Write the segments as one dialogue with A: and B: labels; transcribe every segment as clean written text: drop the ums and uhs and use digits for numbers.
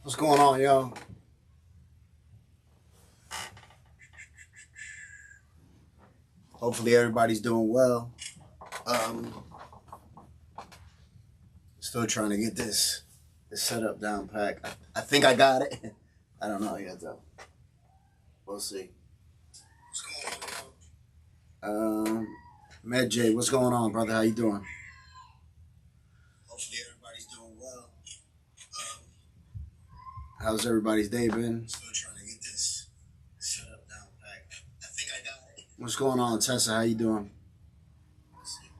A: What's going on, yo? Hopefully everybody's doing well. Um, Still trying to get this setup down pack. I think I got it. I don't know yet though. We'll see. What's going on, yo? Med J, what's going on, brother? How you doing? Hopefully everybody's doing well. How's everybody's day been? Still trying to get this setup down pack. I think I got it. What's going on, Tessa? How you doing?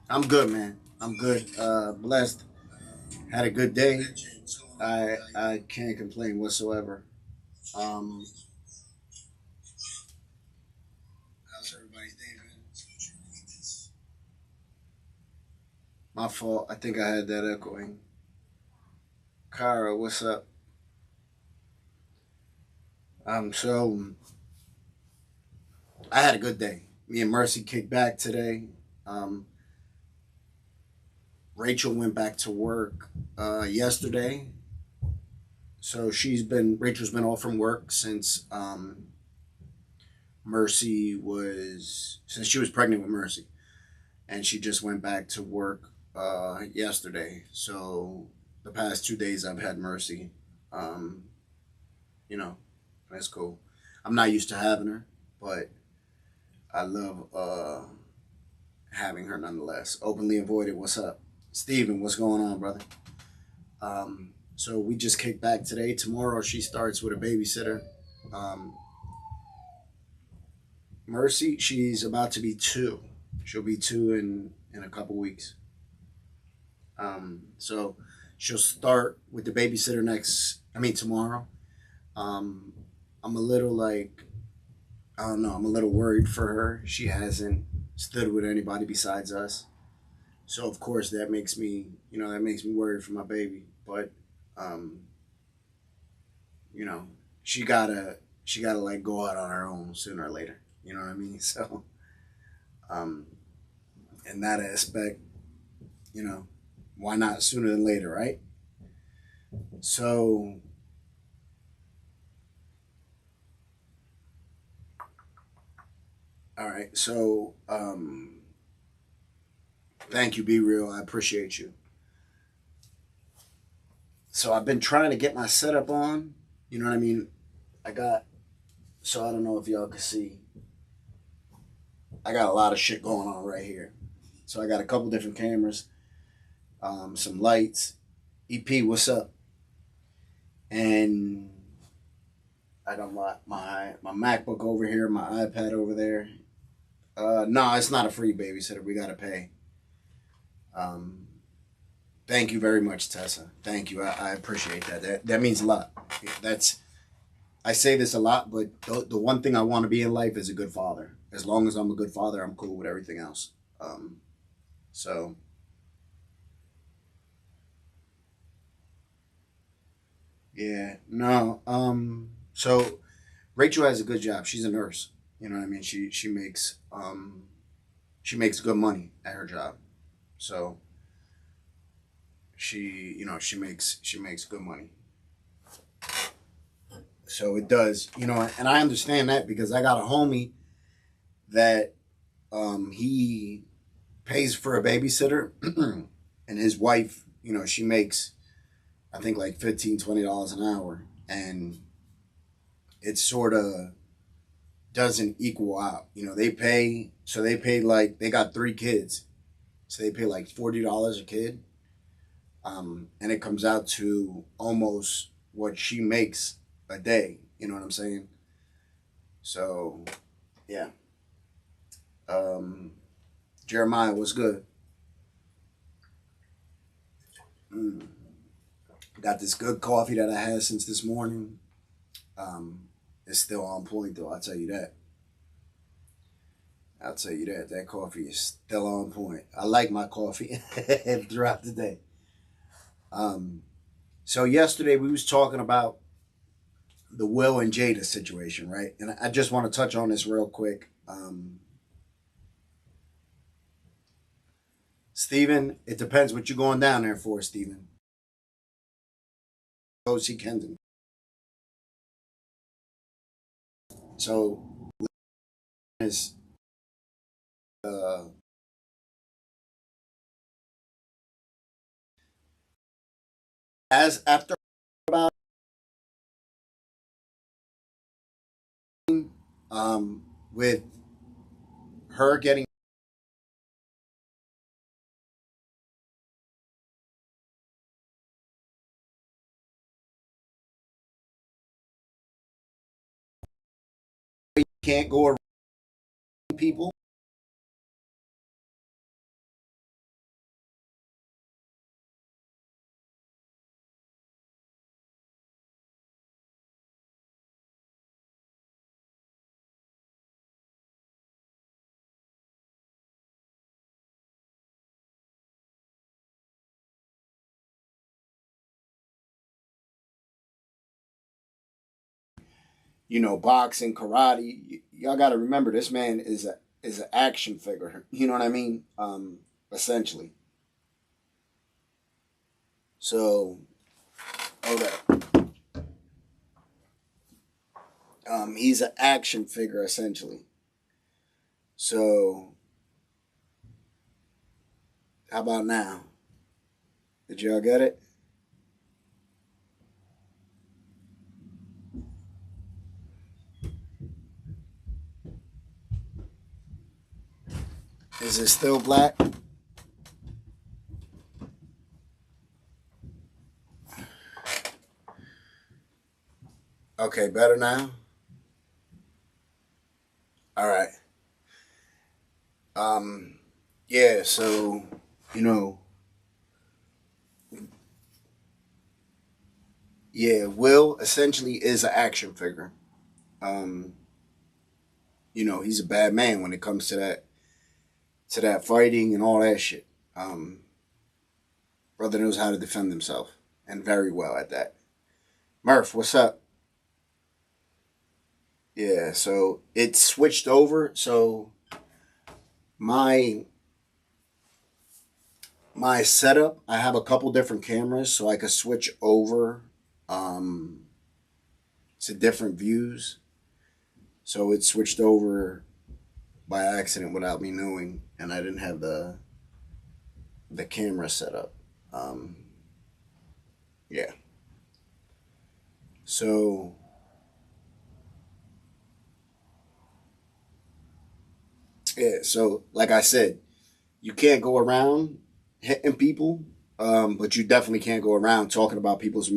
A: I'm good, man. I'm good. Blessed. Had a good day. I can't complain whatsoever. Um, how's everybody's day, man? My fault. I think I had that echoing. Kara, what's up? So I had a good day. Me and Mercy kicked back today. Um, Rachel went back to work yesterday, so Rachel's been off from work since since she was pregnant with Mercy, and she just went back to work yesterday. So the past 2 days I've had Mercy. Um, you know, that's cool. I'm not used to having her, but I love having her nonetheless. Openly avoided. What's up, Steven? What's going on, brother? So we just kicked back today. Tomorrow she starts with a babysitter. Um, Mercy, she's about to be 2. She'll be 2 in a couple weeks. So she'll start with the babysitter tomorrow. Um, I'm a little I don't know, I'm a little worried for her. She hasn't stood with anybody besides us. So of course that makes me worried for my baby. But um, you know, she gotta like go out on her own sooner or later. You know what I mean? So um, in that aspect, you know, why not sooner than later, right? So all right, so thank you, Be Real. I appreciate you. So I've been trying to get my setup on. You know what I mean? I got I don't know if y'all can see. I got a lot of shit going on right here. So I got a couple different cameras, some lights. EP, what's up? And I got my MacBook over here, my iPad over there. No, it's not a free babysitter. We gotta pay. Um, Thank you very much, Tessa. Thank you. I appreciate that. That means a lot. That's I say this a lot, but the one thing I want to be in life is a good father. As long as I'm a good father, I'm cool with everything else. Um, so yeah, no. So Rachel has a good job. She's a nurse. You know what I mean? She makes good money at her job. So she makes good money. So it does, and I understand that because I got a homie that he pays for a babysitter, and his wife, she makes I think like $15-20 an hour, and it sort of doesn't equal out. They pay like they got 3 kids, so they pay like $40 a kid, and it comes out to almost what she makes a day. You know what I'm saying? So yeah. Um, Jeremiah, what's good? Mm. Got this good coffee that I had since this morning. It's still on point though. I'll tell you that. That coffee is still on point. I like my coffee throughout the day. Um, so yesterday we was talking about the Will and Jada situation, right? And I just want to touch on this real quick. Stephen, it depends what you're going down there for, Stephen. Go see Kensington. So is uh, as after about with her getting, can't go around people. Boxing, karate. Y'all got to remember this man is an action figure. You know what I mean? Essentially. So, hold up. He's an action figure essentially. So, how about now? Did y'all get it? Is it still black? Okay, better now. All right. Um, yeah. So, you know, yeah. Will essentially is an action figure. Um, he's a bad man when it comes to that fighting and all that shit. Um, Brother knows how to defend himself and very well at that. Murph, what's up? Yeah, so it switched over. So my my setup, I have a couple different cameras, so I could switch over um, to different views. So it switched over by accident without me knowing, and I didn't have the camera set up. Um, yeah. So yeah. So like I said, you can't go around hitting people, but you definitely can't go around talking about people's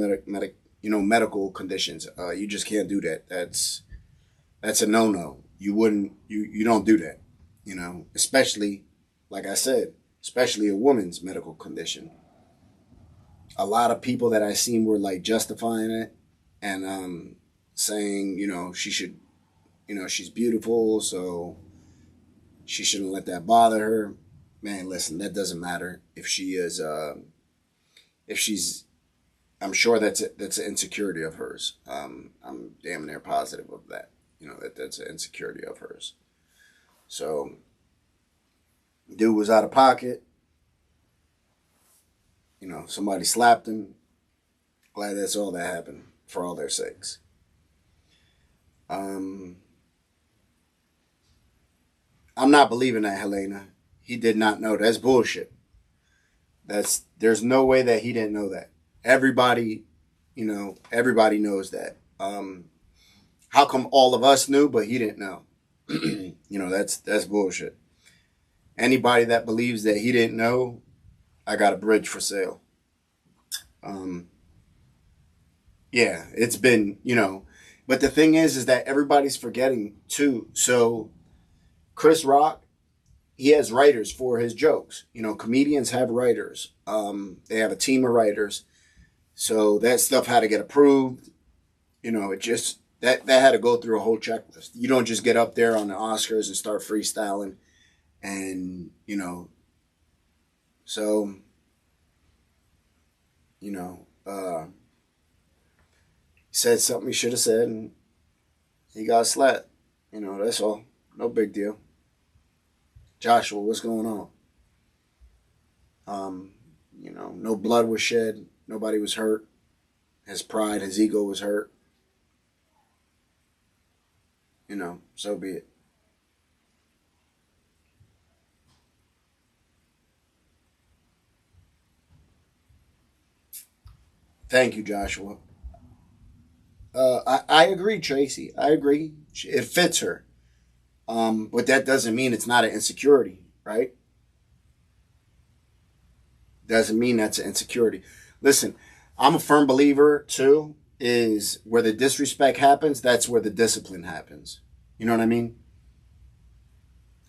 A: medical conditions. You just can't do that. That's a no no. You don't do that. Especially like I said, especially a woman's medical condition. A lot of people that I seen were like justifying it and saying she should she's beautiful, so she shouldn't let that bother her. Man, listen, that doesn't matter if she is if she's. I'm sure that's an insecurity of hers. I'm damn near positive of that. That's an insecurity of hers. So, dude was out of pocket. Somebody slapped him. Glad that's all that happened for all their sakes. Um, I'm not believing that, Helena. He did not know. That's bullshit. There's no way that he didn't know that. Everybody, everybody knows that. How come all of us knew, but he didn't know? That's bullshit. Anybody that believes that he didn't know, I got a bridge for sale. Um, yeah, it's been, but the thing is that everybody's forgetting too. So Chris Rock, he has writers for his jokes. Comedians have writers. They have a team of writers. So that stuff had to get approved. It just that had to go through a whole checklist. You don't just get up there on the Oscars and start freestyling, and so you know, said something he should have said, and he got slapped. That's all. No big deal. Joshua, what's going on? No blood was shed. Nobody was hurt. His pride, his ego was hurt. So be it. Thank you, Joshua. I agree, Tracy. I agree. It fits her. But that doesn't mean it's not an insecurity, right? Doesn't mean that's an insecurity. Listen, I'm a firm believer too. Is where the disrespect happens, that's where the discipline happens. You know what I mean?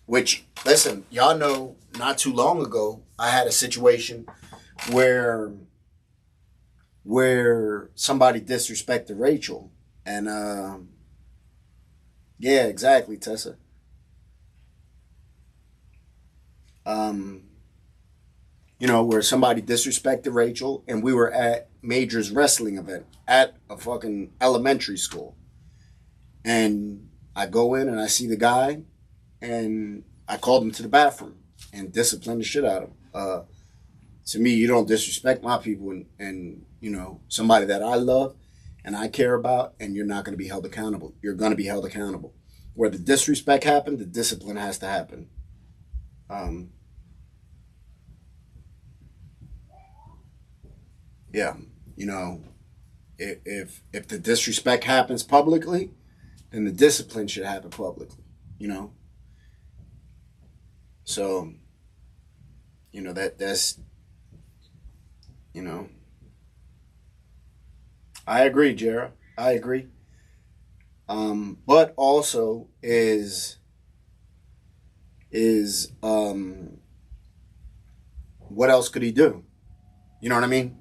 A: Which, listen, y'all know, not too long ago, I had a situation where somebody disrespected Rachel, and yeah, exactly, Tessa. Um, where somebody disrespected Rachel, and we were at Major's wrestling event at a fucking elementary school, and I go in and I see the guy, and I called him to the bathroom and disciplined the shit out of him. To me, you don't disrespect my people and somebody that I love and I care about, and you're not going to be held accountable. You're going to be held accountable. Where the disrespect happened, the discipline has to happen. Um, yeah, you know, if the disrespect happens publicly, then the discipline should happen publicly. You know, so that's you know I agree, Jara. I agree. But also is what else could he do? You know what I mean?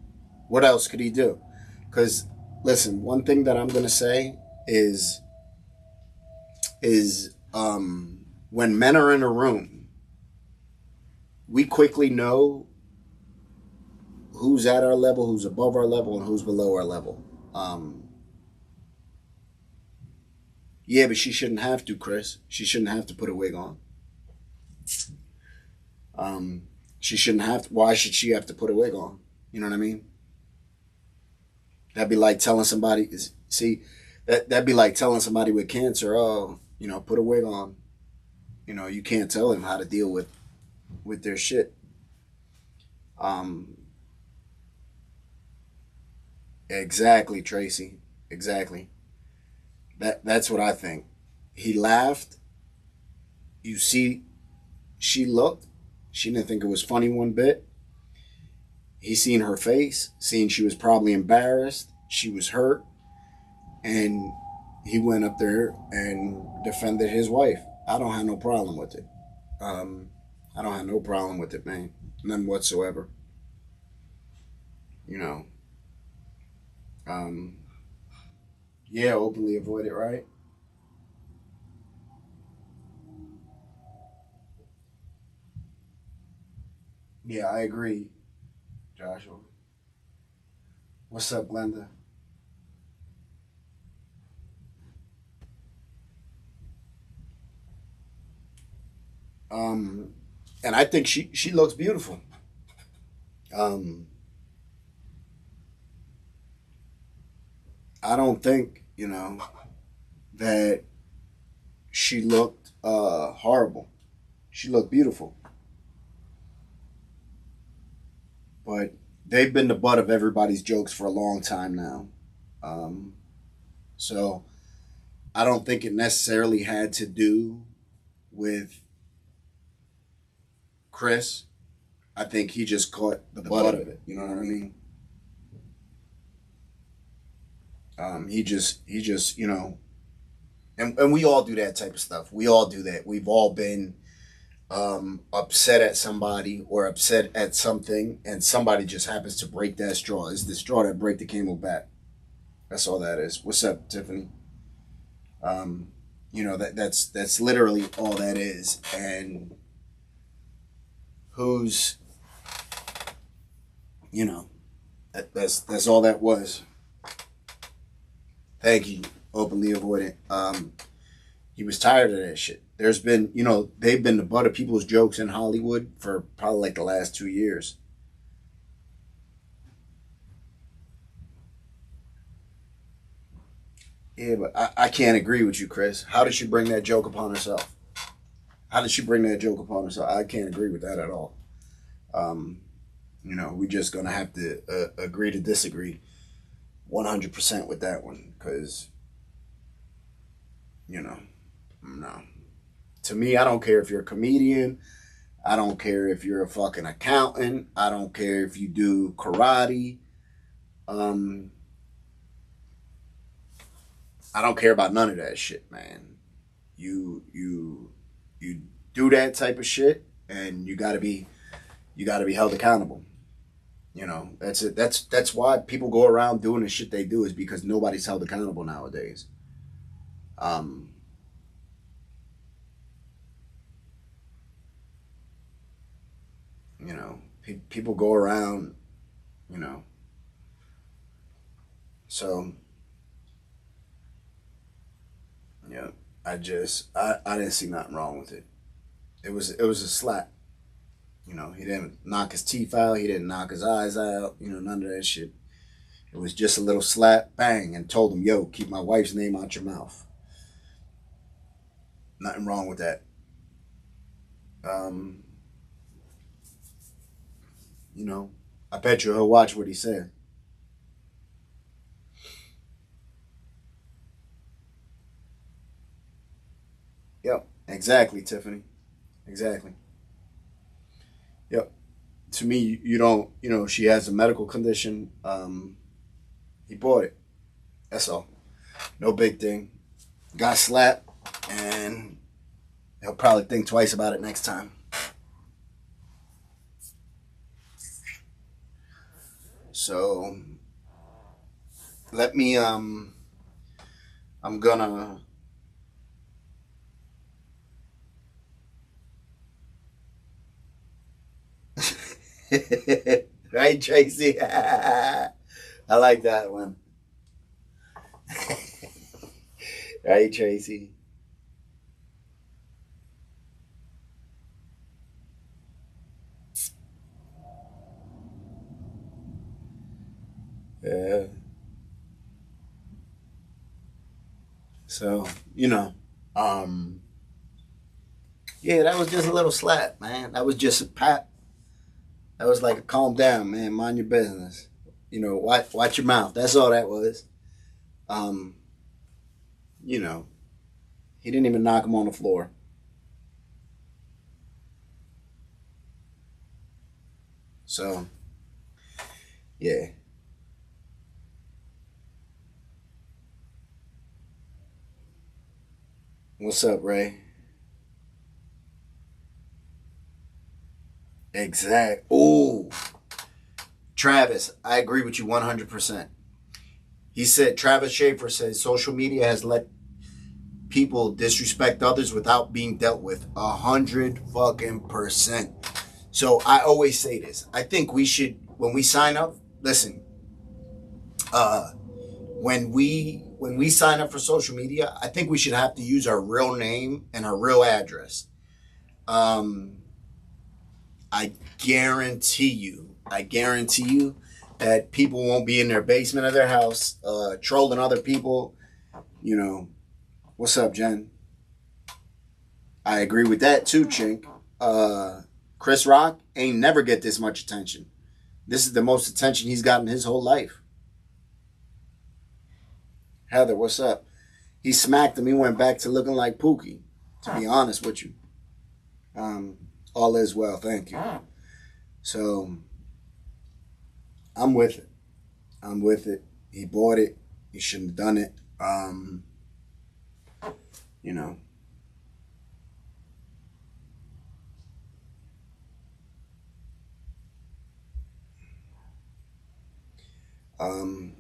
A: What else could he do? Because listen, one thing that I'm gonna say is when men are in a room, we quickly know who's at our level, who's above our level, and who's below our level. Um, yeah, but she shouldn't have to, Chris. She shouldn't have to put a wig on. Um, she shouldn't have to. Why should she have to put a wig on? You know what I mean? That'd be like telling somebody. See, that'd be like telling somebody with cancer, oh, put a wig on. You can't tell him how to deal with their shit. Um, exactly, Tracy. Exactly. That's what I think. He laughed. You see, she looked. She didn't think it was funny one bit. He seen her face, seen she was probably embarrassed. She was hurt, and he went up there and defended his wife. I don't have no problem with it. Um, I don't have no problem with it, man. None whatsoever. You know. Um, yeah, openly avoid it, right? Yeah, I agree, Joshua. What's up, Glenda? Um, and I think she looks beautiful. Um, I don't think that she looked horrible. She looked beautiful, but they've been the butt of everybody's jokes for a long time now. Um, so I don't think it necessarily had to do with Chris. I think he just caught the butt of it. You know what I mean? He just and we all do that type of stuff. We all do that. We've all been upset at somebody or upset at something, and somebody just happens to break that straw. It's the straw that break the camel back. That's all that is. What's up, Tiffany? Um, that's literally all that is. And who's you know that's all that was. Thank you. Openly avoidant. He was tired of that shit. There's been, they've been the butt of people's jokes in Hollywood for probably like the last 2 years. Yeah, but I can't agree with you, Chris. How did she bring that joke upon herself? How did she bring that joke upon herself? I can't agree with that at all. Um, we're just gonna have to agree to disagree 100% with that one, because you know, no. To me, I don't care if you're a comedian. I don't care if you're a fucking accountant. I don't care if you do karate. Um, I don't care about none of that shit, man. You do that type of shit, and you gotta be held accountable. That's it. That's why people go around doing the shit they do, is because nobody's held accountable nowadays. Um, people go around, you know. So yeah, I didn't see nothing wrong with it. It was a slap. He didn't knock his teeth out. He didn't knock his eyes out. None of that shit. It was just a little slap, bang, and told him, "Yo, keep my wife's name out your mouth." Nothing wrong with that. Um, you know, I bet you he'll watch what he said. Yep, exactly, Tiffany. Exactly. Yep. To me, you don't. She has a medical condition. He bought it. That's all. No big thing. Got slapped, and he'll probably think twice about it next time. So let me. I'm gonna. Right, Tracy. I like that one. Right, Tracy. Yeah. So um, yeah, that was just a little slap, man. That was just a pat. That was like a calm down, man. Mind your business. Watch your mouth. That's all that was. Um, you know, he didn't even knock him on the floor. So yeah. What's up, Ray? Exact. Oh, Travis, I agree with you 100%. He said, Travis Schaefer says social media has let people disrespect others without being dealt with. 100 fucking percent. So I always say this. I think we should, when we sign up, listen, uh, when we sign up for social media, I think we should have to use our real name and our real address. Um, I I guarantee you that people won't be in their basement of their house trolling other people. You know, what's up, Jen? I agree with that too, Chink. Chris Rock ain't never get this much attention. This is the most attention he's gotten his whole life. Heather, what's up? He smacked him. He went back to looking like Pookie. To be honest with you, um, all is well. Thank you. So I'm with it. I'm with it. He bought it. He shouldn't have done it. You know. Um,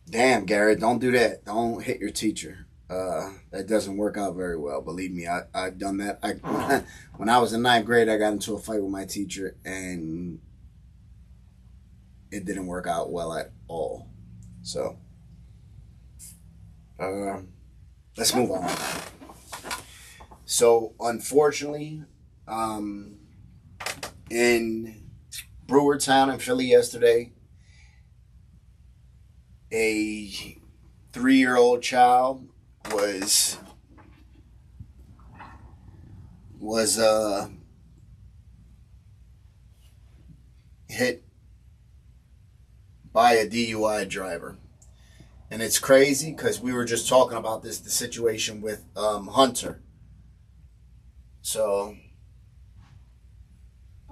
A: Damn, Garrett, don't do that. Don't hit your teacher. That doesn't work out very well. Believe me, I've done that. When I was in ninth grade, I got into a fight with my teacher, and it didn't work out well at all. So, uh, let's move on. So, unfortunately, um, in Brewertown in Philly yesterday, a 3-year-old child was hit by a DUI driver. And it's crazy because we were just talking about the situation with Hunter. So,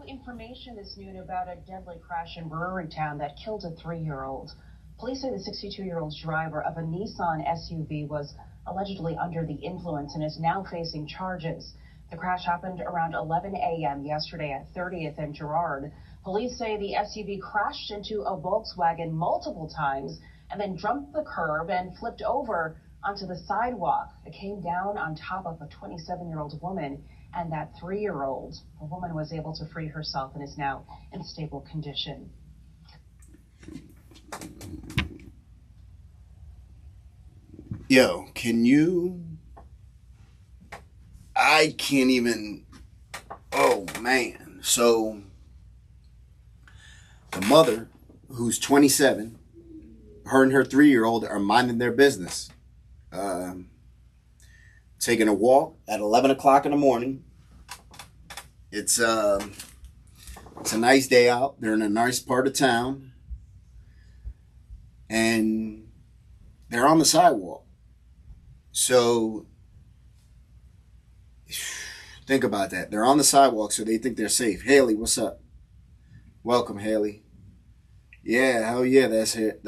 B: information this noon about a deadly crash in Brewery Town that killed a 3-year-old. Police say the 62-year-old driver of a Nissan SUV was allegedly under the influence and is now facing charges. The crash happened around 11 a.m. yesterday at 30th and Girard. Police say the SUV crashed into a Volkswagen multiple times and then jumped the curb and flipped over onto the sidewalk. It came down on top of a 27-year-old woman and that 3-year-old. The woman was able to free herself and is now in stable condition.
A: Yo, I can't even, oh man. So, the mother, who's 27, her and her 3-year-old are minding their business. Taking a walk at 11 o'clock in the morning. It's a nice day out. They're in a nice part of town. And they're on the sidewalk. So, think about that. They're on the sidewalk, so they think they're safe. Haley, what's up? Welcome, Haley. Yeah, hell yeah, that's sad.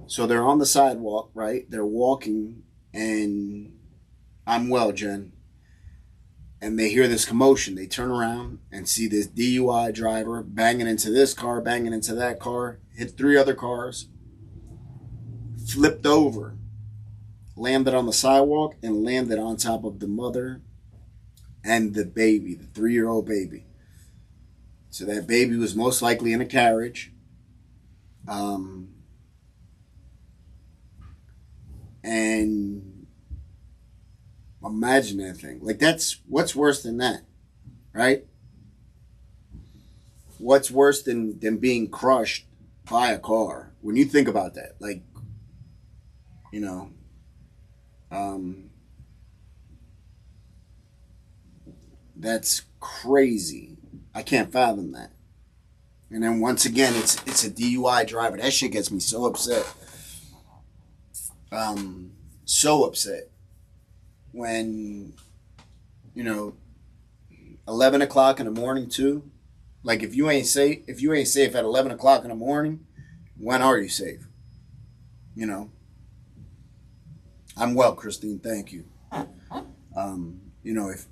A: So they're on the sidewalk, right? They're walking, and I'm well, Jen. And they hear this commotion. They turn around and see this DUI driver banging into this car, banging into that car, hit 3 other cars, flipped over, landed on the sidewalk, and landed on top of the mother and the baby, the 3-year-old baby. So that baby was most likely in a carriage. And imagine that thing. Like, that's what's worse than that, right? What's worse than being crushed by a car? When you think about that, like, you know, that's crazy. I can't fathom that. And then once again, it's a DUI driver. That shit gets me so upset. So upset when, 11 o'clock in the morning too. Like, if you ain't safe at 11 o'clock in the morning, when are you safe? I'm well, Christine. Thank you.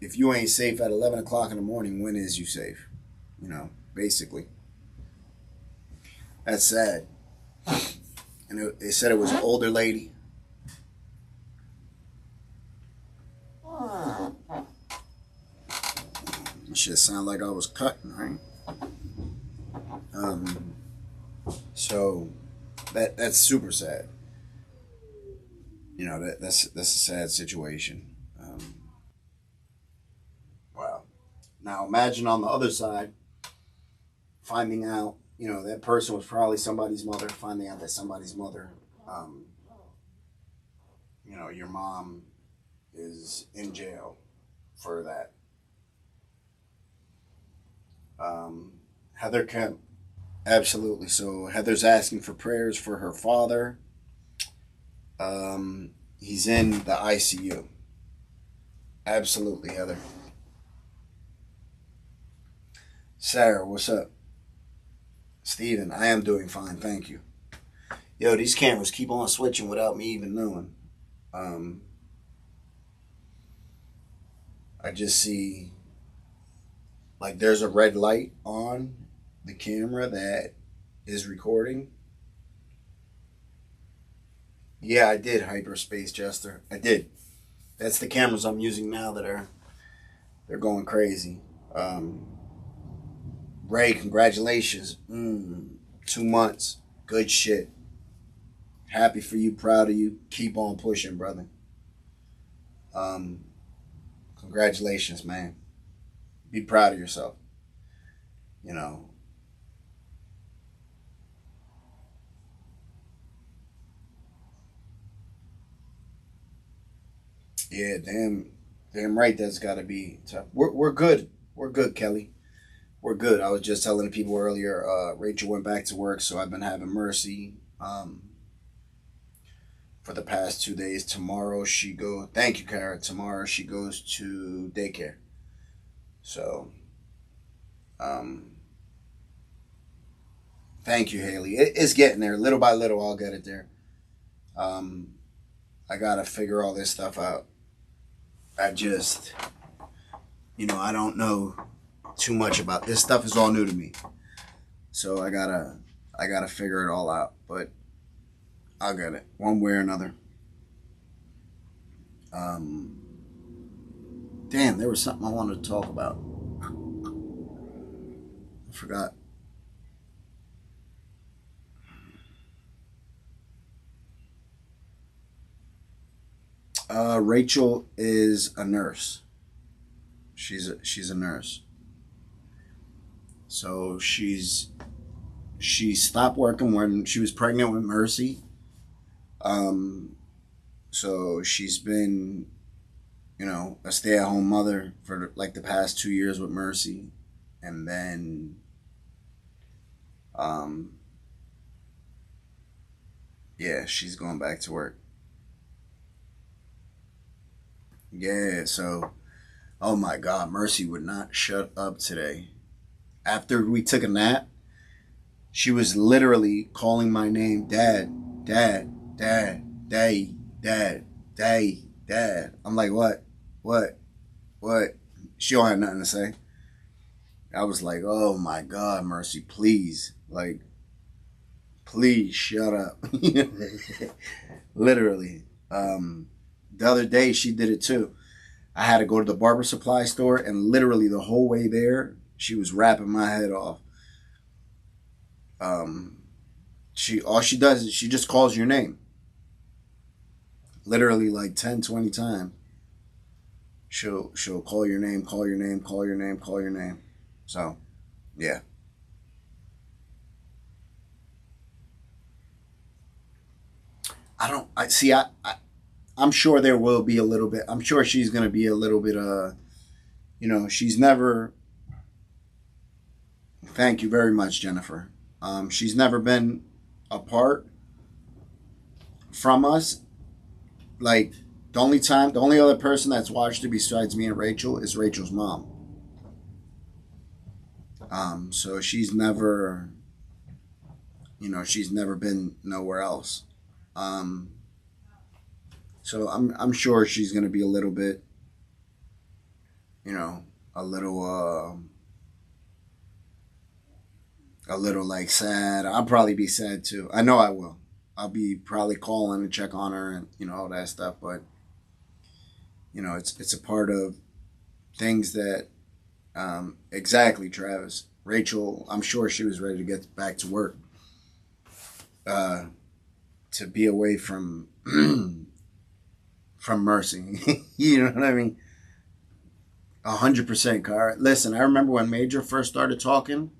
A: If you ain't safe at 11 o'clock in the morning, when is you safe? Basically. That's sad. And they said it was an older lady. It should sound like I was cutting, right? So that's super sad. That's a sad situation. Wow. Now imagine on the other side, finding out, that person was probably somebody's mother, finding out that somebody's mother, your mom is in jail for that. Heather Kemp, absolutely. So Heather's asking for prayers for her father. He's in the ICU. Absolutely, Heather. Sarah, what's up? Steven, I am doing fine, thank you. Yo, these cameras keep on switching without me even knowing. I just see, like, there's a red light on the camera that is recording. Yeah, I did, Hyperspace Jester. I did. That's the cameras I'm using now they're going crazy. Ray, congratulations. 2 months. Good shit. Happy for you, proud of you. Keep on pushing, brother. Congratulations, man. Be proud of yourself. Yeah, damn right. That's got to be tough. We're good. We're good, Kelly. We're good. I was just telling the people earlier. Rachel went back to work, so I've been having Mercy. For the past 2 days. Tomorrow she go. Thank you, Kara. Tomorrow she goes to daycare. So, um, thank you, Haley. It's getting there. Little by little, I'll get it there. Um, I gotta figure all this stuff out. I just, I don't know too much about this stuff. Is all new to me, so I gotta figure it all out. But I'll get it one way or another. Um, Damn, there was something I wanted to talk about. I forgot. Rachel is a nurse. She's a nurse. So she stopped working when she was pregnant with Mercy. Um, so she's been, a stay-at-home mother for like the past 2 years with Mercy, and then, um, yeah, she's going back to work. Yeah, so oh my God, Mercy would not shut up today. After we took a nap, she was literally calling my name, Dad, Dad, Dad, Daddy, Dad, Daddy, Dad. I'm like, what? What? What? She don't have nothing to say. I was like, oh my God, Mercy, please. Like, please shut up. Literally. The other day she did it too. I had to go to the barber supply store, and literally the whole way there, she was rapping my head off. Um, she all she does is she just calls your name, literally like 10, 20 times. She'll call your name, call your name, call your name, call your name. So yeah, I don't. I see. I'm sure there will be a little bit. I'm sure she's gonna be a little bit. She's never. Thank you very much, Jennifer. She's never been apart from us. Like the only other person that's watched her besides me and Rachel is Rachel's mom. So she's never been nowhere else. Um, so I'm sure she's gonna be a little bit, a little like sad. I'll probably be sad too. I know I will. I'll be probably calling and check on her and all that stuff. But it's a part of things that exactly, Travis. Rachel, I'm sure she was ready to get back to work. Uh, to be away from from Mercy. You know what I mean? 100%, Car. Listen, I remember when Major first started talking.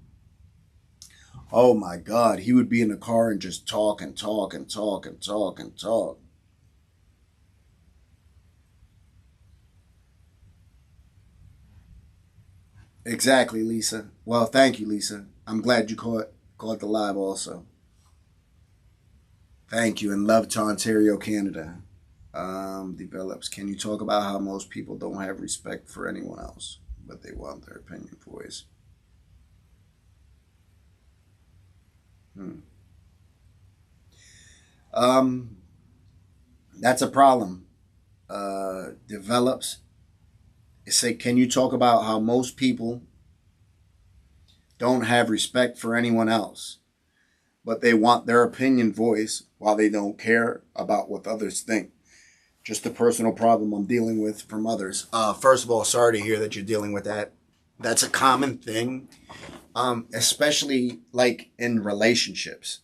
A: Oh my God, he would be in the car and just talk and talk and talk and talk and talk. Exactly, Lisa. Well, thank you, Lisa. I'm glad you caught the live also. Thank you, and love to Ontario, Canada. Develops. Can you talk about how most people don't have respect for anyone else, but they want their opinion voiced? Hmm. Um, that's a problem. Develops. Say, can you talk about how most people don't have respect for anyone else, but they want their opinion voiced while they don't care about what others think? Just a personal problem I'm dealing with from others. First of all, sorry to hear that you're dealing with that. That's a common thing, especially like in relationships.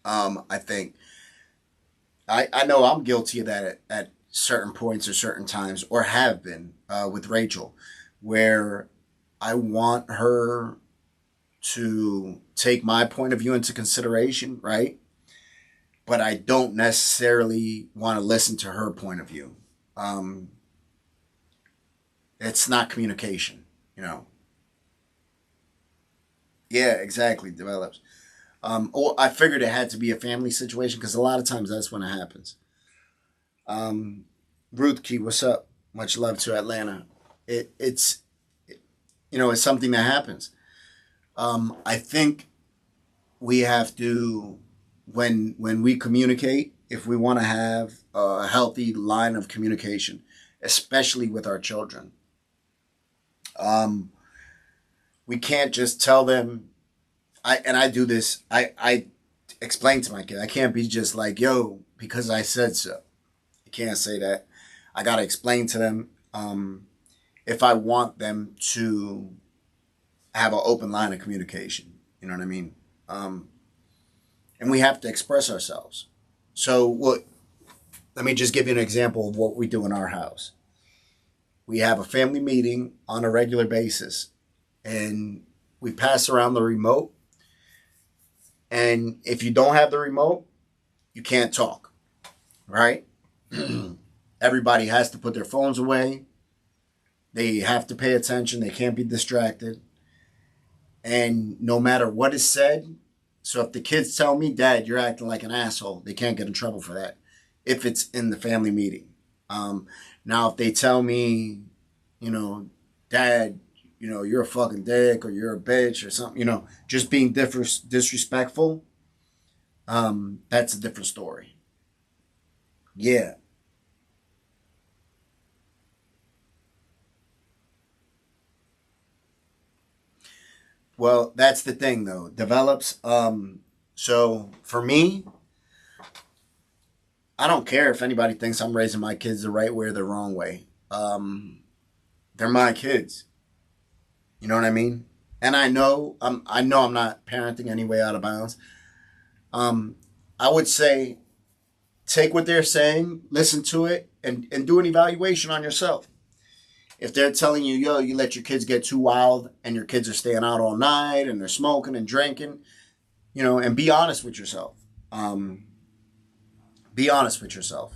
A: I think I know I'm guilty of that at certain points or certain times, or have been with Rachel, where I want her to take my point of view into consideration, right? But I don't necessarily want to listen to her point of view. Um, it's not communication, you know. Yeah, exactly. Develops. Or I figured it had to be a family situation because a lot of times that's when it happens. Um, Ruth Key, what's up? Much love to Atlanta. It's it's something that happens. I think we have to when we communicate, if we want to have a healthy line of communication, especially with our children. Um, we can't just tell them. I do this. I explain to my kid. I can't be just like, yo, because I said so. I can't say that. I gotta explain to them if I want them to have an open line of communication. You know what I mean? Um, and we have to express ourselves. So, let me just give you an example of what we do in our house. We have a family meeting on a regular basis, and we pass around the remote. And if you don't have the remote, you can't talk, right? Everybody has to put their phones away. They have to pay attention. They can't be distracted. And no matter what is said, so if the kids tell me, Dad, you're acting like an asshole, they can't get in trouble for that if it's in the family meeting. Um, Now, if they tell me, you know, Dad, you're a fucking dick or you're a bitch or something, just being disrespectful, that's a different story. Yeah. Well, that's the thing though. Develops. So for me, I don't care if anybody thinks I'm raising my kids the right way or the wrong way. They're my kids. You know what I mean? And I know I'm not parenting any way out of bounds. Um, I would say take what they're saying, listen to it, and do an evaluation on yourself. If they're telling you, yo, you let your kids get too wild and your kids are staying out all night and they're smoking and drinking, and be honest with yourself. Um, be honest with yourself.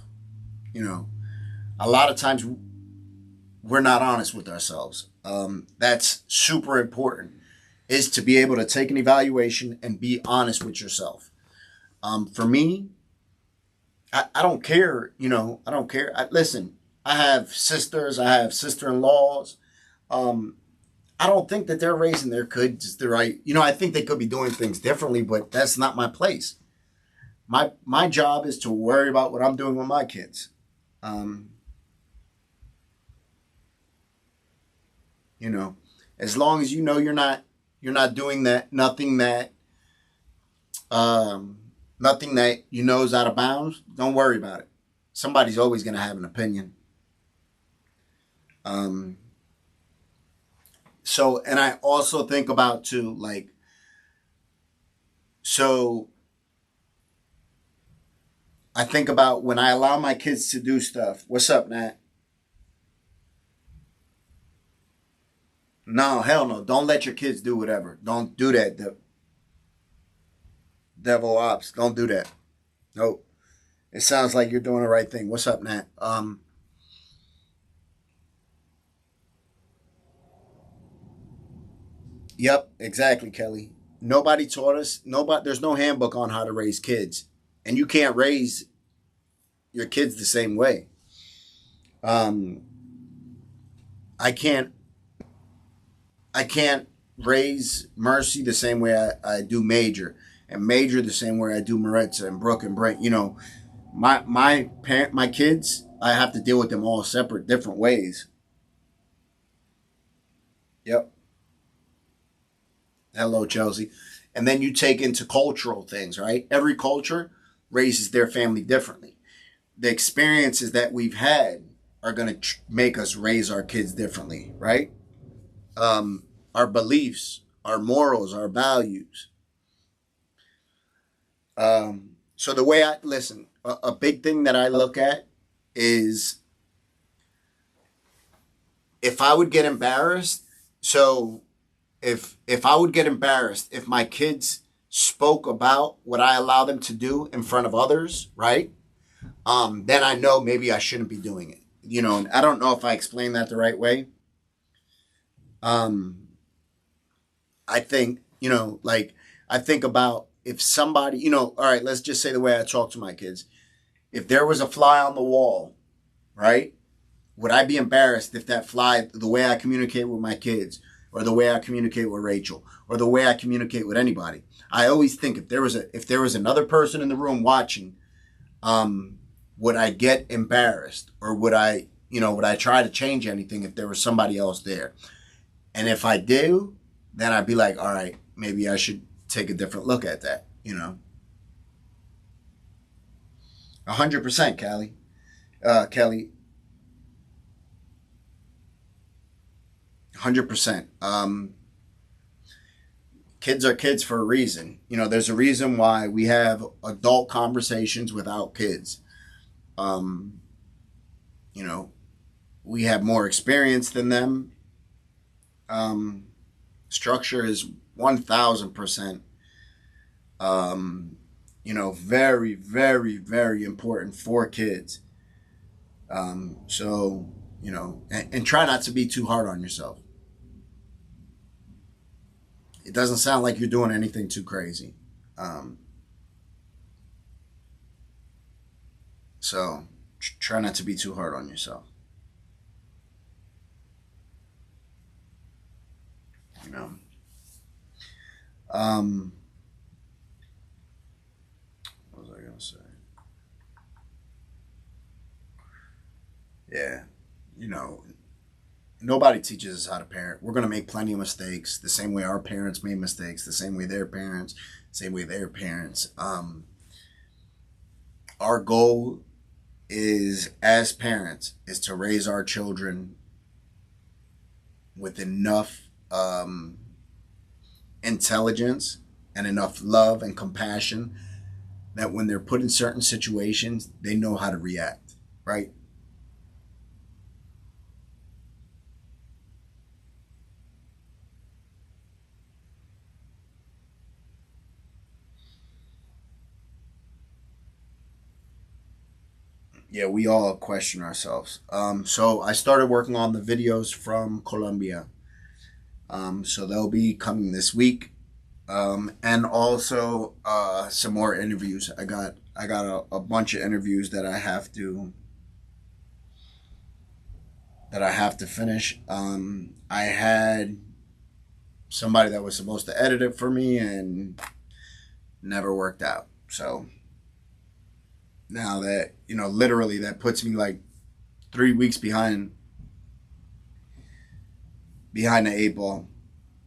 A: You know, a lot of times we're not honest with ourselves. That's super important is to be able to take an evaluation and be honest with yourself. For me, I don't care. I don't care. Listen, I have sisters. I have sister-in-laws. Um, I don't think that they're raising their kids the right. I think they could be doing things differently, but that's not my place. My job is to worry about what I'm doing with my kids. Um, you know, as long as you're not doing that um, nothing that is out of bounds. Don't worry about it. Somebody's always going to have an opinion. Um, so, and I also think about too, like, so I think about when I allow my kids to do stuff. What's up, Nat? No, hell no. Don't let your kids do whatever. Don't do that. Devil ops. Don't do that. Nope. It sounds like you're doing the right thing. What's up, Nat? Yep, exactly, Kelly. Nobody taught us. Nobody. There's no handbook on how to raise kids, and you can't raise your kids the same way. Um, I can't. I can't raise Mercy the same way I do Major, and Major the same way I do Maritza and Brooke and Brent. My kids. I have to deal with them all separate, different ways. Yep. Hello, Chelsea. And then you take into cultural things, right? Every culture raises their family differently. The experiences that we've had are going to make us raise our kids differently, right? Our beliefs, our morals, our values. So the way I listen, a big thing that I look at is if I would get embarrassed. So if I would get embarrassed if my kids spoke about what I allow them to do in front of others, right? Then I know maybe I shouldn't be doing it. you know, I don't know if I explained that the right way. Um, I think, you know, like, I think about if somebody, you know, all right, let's just say the way I talk to my kids. If there was a fly on the wall, right? Would I be embarrassed if that fly, the way I communicate with my kids, or the way I communicate with Rachel, or the way I communicate with anybody? I always think if there was another person in the room watching, um, would I get embarrassed, or would I try to change anything if there was somebody else there? And if I do, then I'd be like, all right, maybe I should take a different look at that. You know, 100%, Kelly. Kelly, 100%. Kids are kids for a reason. You know, there's a reason why we have adult conversations without kids. Um, you know, we have more experience than them. Um, Structure is 1,000%. Um, you know, very, very, very important for kids. So, you know, and try not to be too hard on yourself. It doesn't sound like you're doing anything too crazy. Um, so try not to be too hard on yourself. You know. Um, what was I gonna say? Yeah, you know, nobody teaches us how to parent. We're gonna make plenty of mistakes, the same way our parents made mistakes, the same way their parents, same way their parents. Our goal is, as parents, is to raise our children with enough intelligence and enough love and compassion that when they're put in certain situations, they know how to react, right? Yeah, we all question ourselves. So I started working on the videos from Colombia. So they'll be coming this week. And also some more interviews. I got a bunch of interviews that I have to finish. I had somebody that was supposed to edit it for me and never worked out. So now that, you know, literally that puts me like 3 weeks behind the eight ball.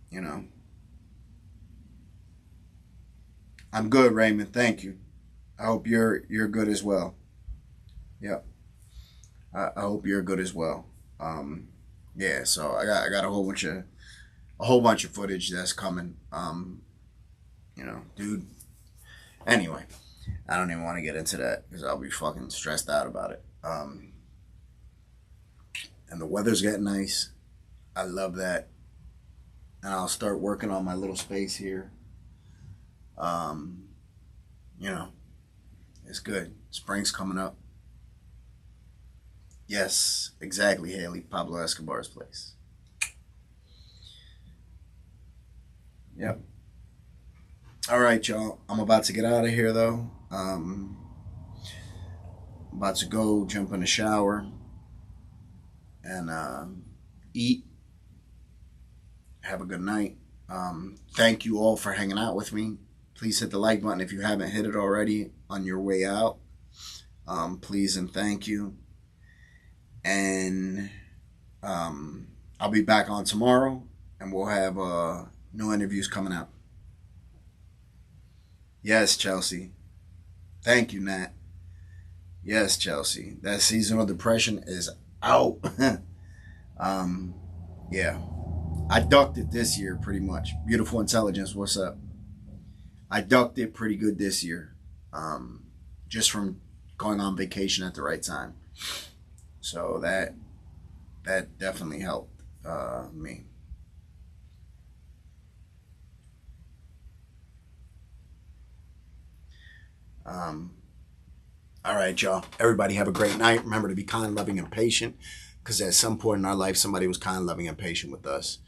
A: You know, I'm good, Raymond. Thank you. I hope you're good as well. Yep. I hope you're good as well. Um, yeah. So I got a whole bunch of footage that's coming. You know, dude. Anyway, I don't even want to get into that because I'll be fucking stressed out about it. And the weather's getting nice. I love that. And I'll start working on my little space here. Um, you know, it's good. Spring's coming up. Yes, exactly, Haley. Pablo Escobar's place. Yep. All right, y'all. I'm about to get out of here, though. I'm about to go jump in the shower and eat. Have a good night. Thank you all for hanging out with me. Please hit the like button if you haven't hit it already on your way out. Please and thank you. And I'll be back on tomorrow, and we'll have new interviews coming out. Yes, Chelsea. Thank you, Nat. Yes, Chelsea. That seasonal depression is out. um, yeah. I ducked it this year pretty much. Beautiful intelligence, what's up? I ducked it pretty good this year. Just from going on vacation at the right time. So that definitely helped me. Um, All right, y'all. Everybody have a great night. Remember to be kind, loving, and patient, because at some point in our life, somebody was kind, loving, and patient with us.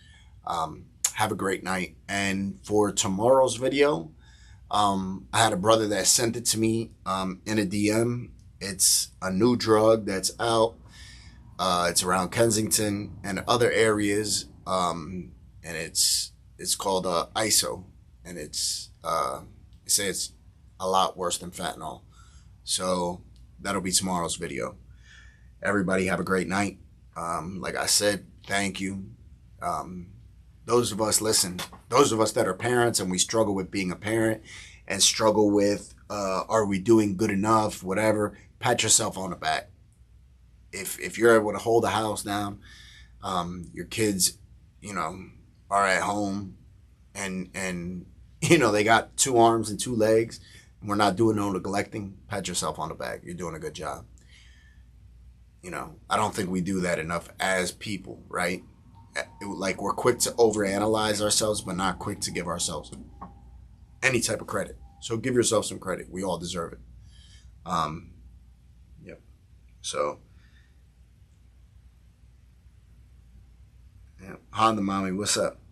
A: Have a great night. And for tomorrow's video, I had a brother that sent it to me in a DM. It's a new drug that's out. It's around Kensington and other areas, and it's called ISO, and they say it's a lot worse than fentanyl. So that'll be tomorrow's video. Everybody have a great night. Like I said, thank you. Those of us that are parents and we struggle with being a parent and struggle with are we doing good enough, whatever, pat yourself on the back. If you're able to hold the house down, your kids, are at home and they got 2 arms and 2 legs, and we're not doing no neglecting, pat yourself on the back. You're doing a good job. I don't think we do that enough as people, right? Like, we're quick to overanalyze ourselves, but not quick to give ourselves any type of credit. So give yourself some credit. We all deserve it. Yep. So, yeah. Honda Mommy, what's up?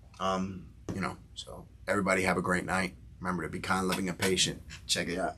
A: So everybody have a great night. Remember to be kind, loving, and patient. Check it out.